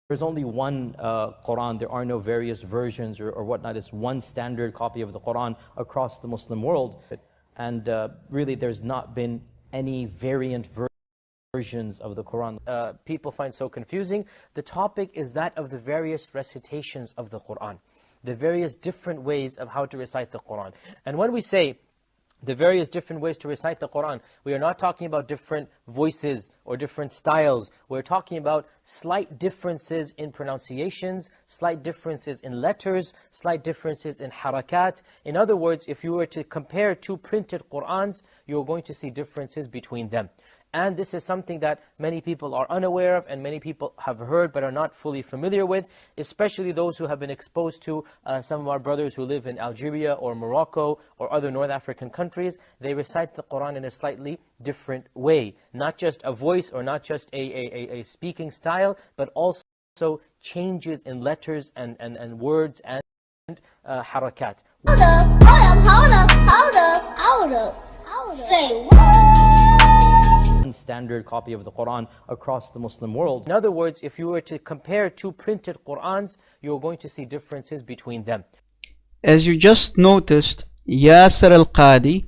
There's only one Quran. There are no various versions or whatnot. It's one standard copy of the Quran across the Muslim world. And really, there's not been any variant versions of the Quran. People find so confusing. The topic is that of the various recitations of the Quran, the various different ways of how to recite the Quran. And when we say the various different ways to recite the Quran, we are not talking about different voices or different styles. We're talking about slight differences in pronunciations, slight differences in letters, slight differences in harakat. In other words, if you were to compare two printed Qurans, you're going to see differences between them. And this is something that many people are unaware of and many people have heard but are not fully familiar with, especially those who have been exposed to some of our brothers who live in Algeria or Morocco or other North African countries. They recite the Quran in a slightly different way. Not just a voice or not just a speaking style, but also changes in letters and words and harakat. Hold up. Say what? Standard copy of the Quran across the Muslim world. In other words, if you were to compare two printed Qurans, you're going to see differences between them. As you just noticed, Yasser al-Qadi,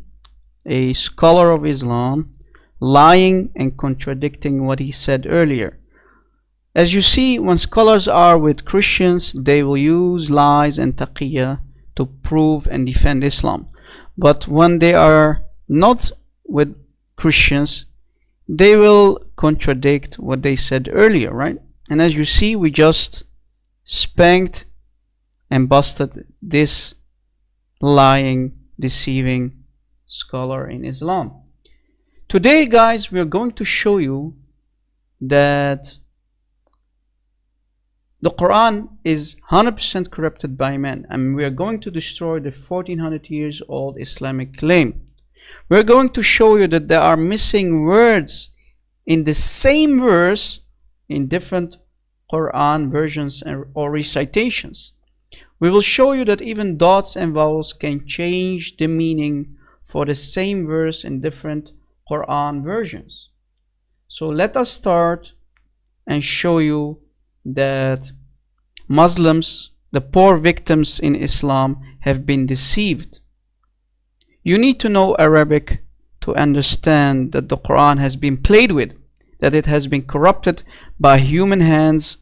a scholar of Islam, lying and contradicting what he said earlier. As you see, when scholars are with Christians, they will use lies and taqiyya to prove and defend Islam. But when they are not with Christians, they will contradict what they said earlier, right? And as you see, we just spanked and busted this lying, deceiving scholar in Islam. Today, guys, we are going to show you that the Quran is 100% corrupted by man, and we are going to destroy the 1400 years old Islamic claim. We're going to show you that there are missing words in the same verse in different Quran versions or recitations. We will show you that even dots and vowels can change the meaning for the same verse in different Quran versions. So let us start and show you that Muslims, the poor victims in Islam, have been deceived. You need to know Arabic to understand that the Quran has been played with, that it has been corrupted by human hands,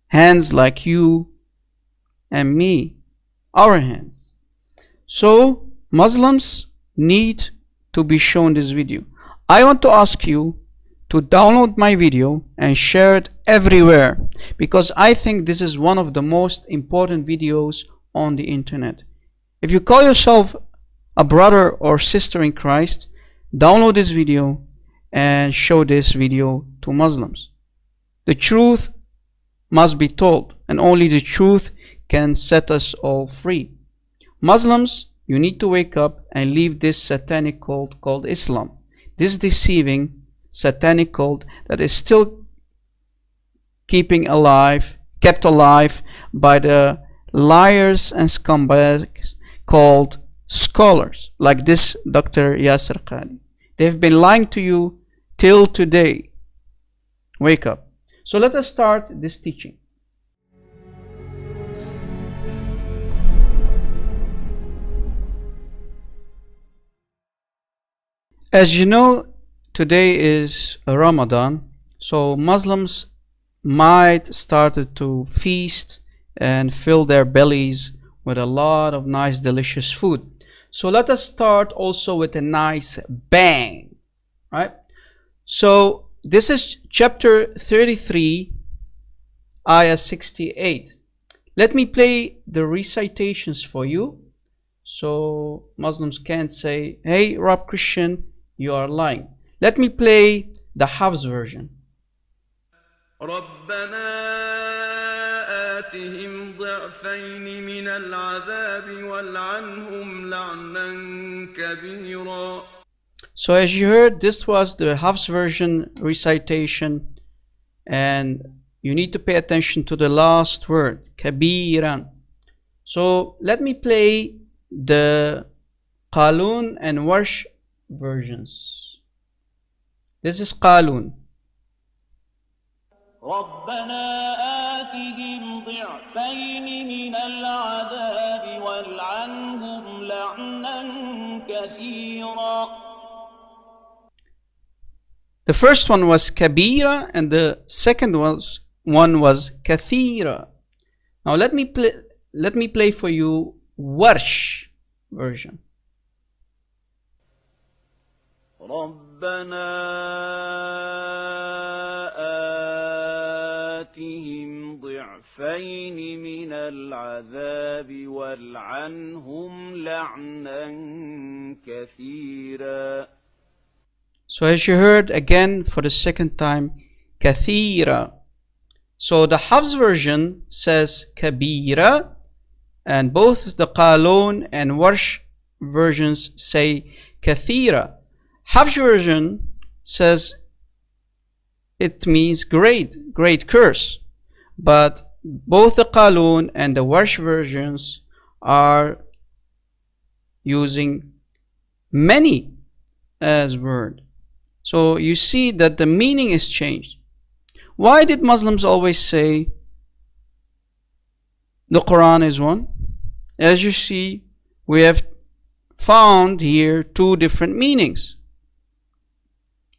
hands like you and me, our hands. So Muslims need to be shown this video. I want to ask you to download my video and share it everywhere, because I think this is one of the most important videos on the internet. If you call yourself a brother or sister in Christ, download this video and show this video to Muslims. The truth must be told, and only the truth can set us all free. Muslims, you need to wake up and leave this satanic cult called Islam, this deceiving satanic cult that is still kept alive by the liars and scumbags called scholars, like this Dr. Yasser Qadi. They've been lying to you till today. Wake up. So let us start this teaching. As you know, today is Ramadan, so Muslims might start to feast and fill their bellies with a lot of nice delicious food. So let us start also with a nice bang, right? So this is chapter 33, ayah 68. Let me play the recitations for you, so Muslims can't say, hey Rob Christian, you are lying. Let me play the Hafs version. ربنا آتهم ضعفين من العذاب والعنهم لعنا كبيرا. So as you heard, this was the Hafs version recitation, and you need to pay attention to the last word, kabiran. So let me play the Qaloon and Warsh versions. This is Qaloon. ربنا آتهم ضعفين من العذاب والعنهم لعنا كثيرا. The first one was kabira and the second one was kathira. Now let me play for you Warsh version. ربنا آتهم ضعفين من العذاب والعنهم لعنا كثيرا. So as you heard again for the second time, kathira. So the Hafs version says kabira, and both the Qaloon and Warsh versions say kathira. Hafs version says it means great curse, but both the Qaloon and the Warsh versions are using many as word. So you see that the meaning is changed. Why did Muslims always say the Quran is one? As you see, we have found here two different meanings,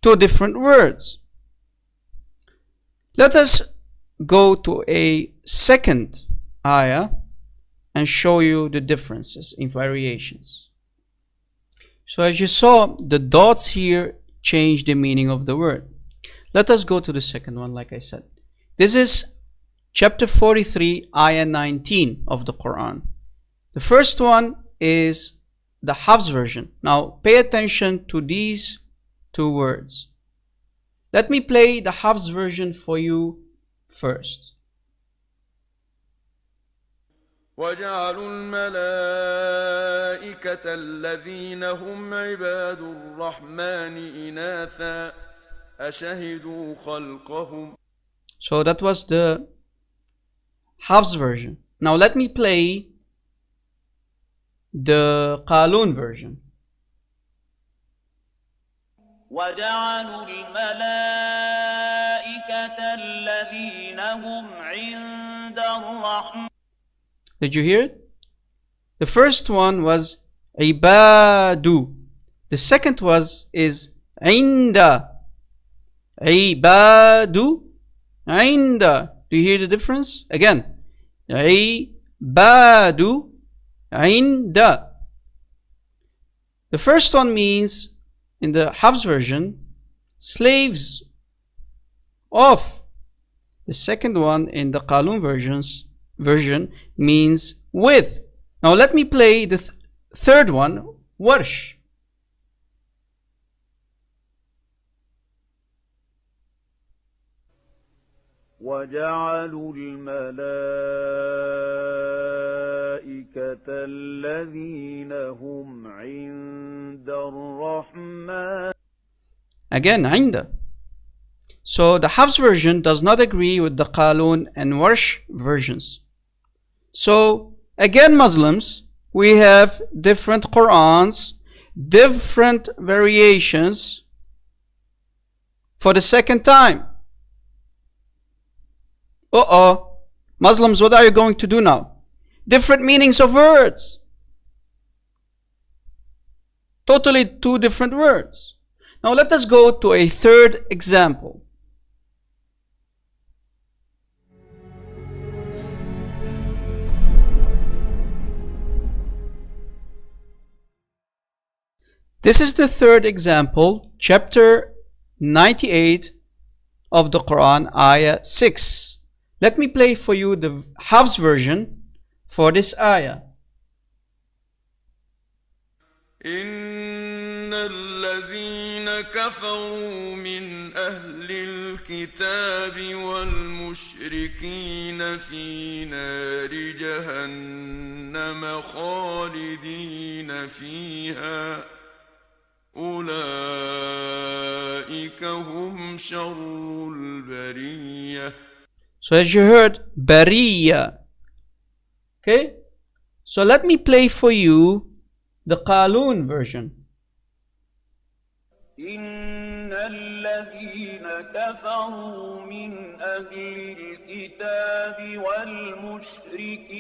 two different words. Let us go to a second ayah and show you the differences in variations. So as you saw, the dots here change the meaning of the word. Let us go to the second one, like I said. This is chapter 43, ayah 19 of the Quran. The first one is the Hafs version. Now pay attention to these two words. Let me play the Hafs version for you first. وجعلوا الملائكة الذين هم عباد الرحمن إناثا أشهدوا خلقهم. So that was the Hafs version. Now let me play the Qaloon version. وجعلوا الملائكة الذين هم عند الرحمن. Did you hear it? The first one was ibadu. The second is inda. Ibadu, inda. Do you hear the difference? Again, ibadu, inda. The first one means, in the Hafs version, slaves of. The second one in the Qaloon version means with. Now let me play the third one, Warsh. وجعلوا الملائكة الذين هم عند الرحمن. Again, عند. So the Hafs version does not agree with the Qaloon and Warsh versions. So again, Muslims, we have different Qurans, different variations for the second time. Muslims, what are you going to do now? Different meanings of words. Totally two different words. Now let us go to a third example. This is the third example, chapter 98 of the Quran, ayah 6. Let me play for you the Hafs version for this ayah. إن الذين كفروا من أهل الكتاب والمشركين في نار جهنم خالدين فيها أولئك هم شر البرية. So as you heard, Bariya. Okay? So let me play for you the Qaloon version. إن الذين كفروا من أهل الكتاب والمشركين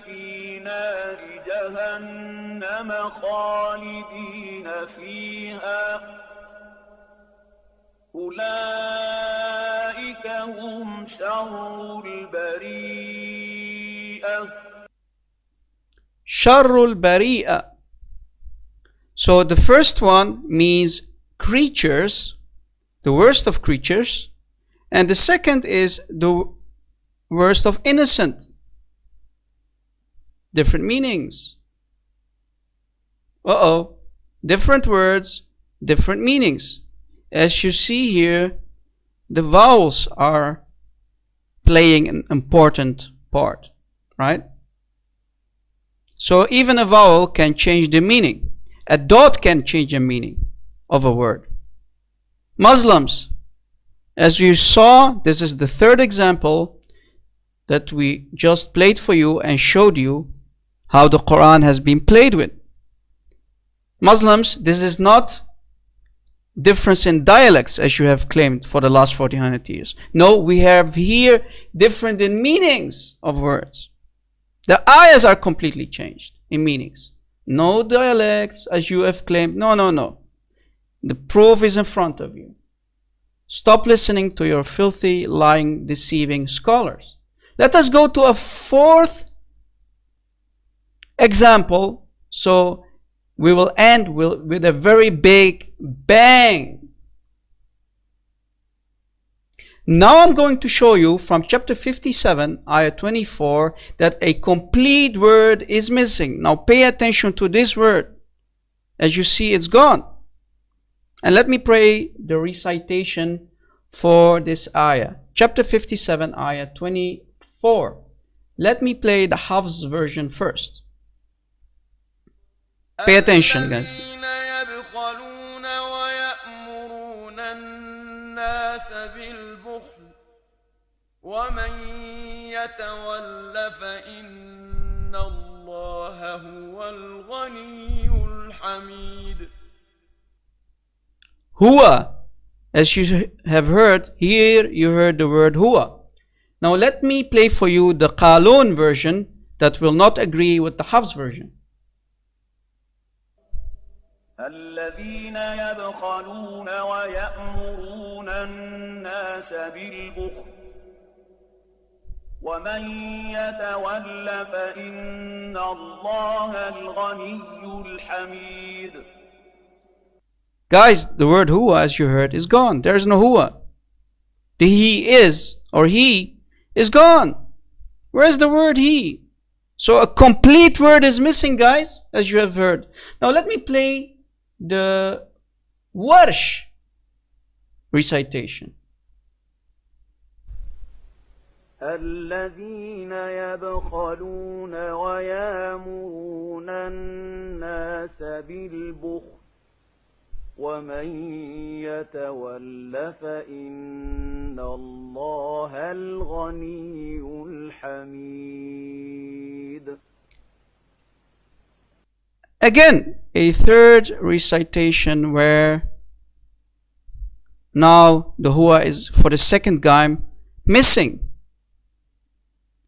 في نار جهنم خالدين فيها أولئك هم شر البريئة. شر البريئة. So the first one means creatures, the worst of creatures, and the second is the worst of innocent. Different meanings. Different words, different meanings. As you see here, the vowels are playing an important part, right? So even a vowel can change the meaning. A dot can change the meaning of a word. Muslims, as you saw, this is the third example that we just played for you and showed you how the Quran has been played with. Muslims, this is not difference in dialects as you have claimed for the last 1400 years. No, we have here different in meanings of words. The ayahs are completely changed in meanings. No dialects as you have claimed. No. The proof is in front of you. Stop listening to your filthy, lying, deceiving scholars. Let us go to a fourth example. So we will end with a very big bang. Now I'm going to show you from chapter 57, ayah 24, that a complete word is missing. Now pay attention to this word. As you see, it's gone. And let me pray the recitation for this ayah. Chapter 57, ayah 24. Let me play the Hafs version first. Pay attention, guys. ومن يتول فإن الله هو الغني الحميد. Huwa, as you have heard, here you heard the word huwa. Now let me play for you the Qaloon version that will not agree with the Hafs version. الذين يبخلون ويأمرون الناس بالبخل ومن يتول فإن الله الغني الحميد. Guys, the word huwa, as you heard, is gone. There is no huwa. The he is or he is gone. Where is the word he? So a complete word is missing, guys, as you have heard. Now let me play the Warsh recitation. الذين يبخلون ويأمرون الناس بالبخل ومن يتول فإن الله الغني الحميد. Again, a third recitation where now the huwa is for the second time missing.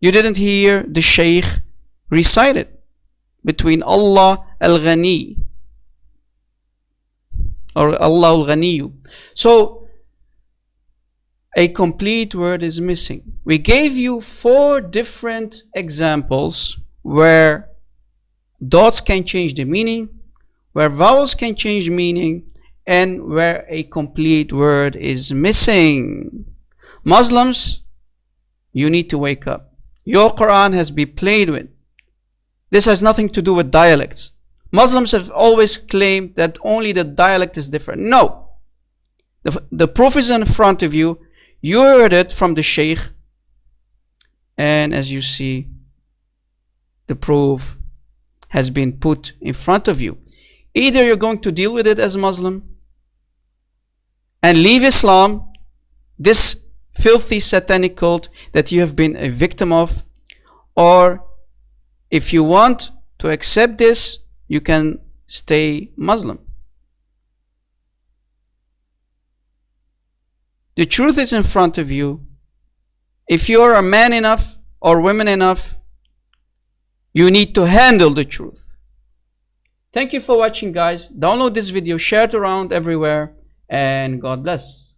You didn't hear the Shaykh recite it between Allah al-Ghani or Allah al-Ghaniyu. So a complete word is missing. We gave you 4 different examples where dots can change the meaning, where vowels can change meaning, and where a complete word is missing. Muslims, you need to wake up. Your Quran has been played with. This has nothing to do with dialects. Muslims have always claimed that only the dialect is different. No. The proof is in front of you. You heard it from the Shaykh. And as you see, the proof has been put in front of you. Either you're going to deal with it as a Muslim and leave Islam, this filthy satanic cult that you have been a victim of, or if you want to accept this, you can stay Muslim. The truth is in front of you. If you are a man enough or women enough, you need to handle the truth. Thank you for watching, guys. Download this video, share it around everywhere, and God bless.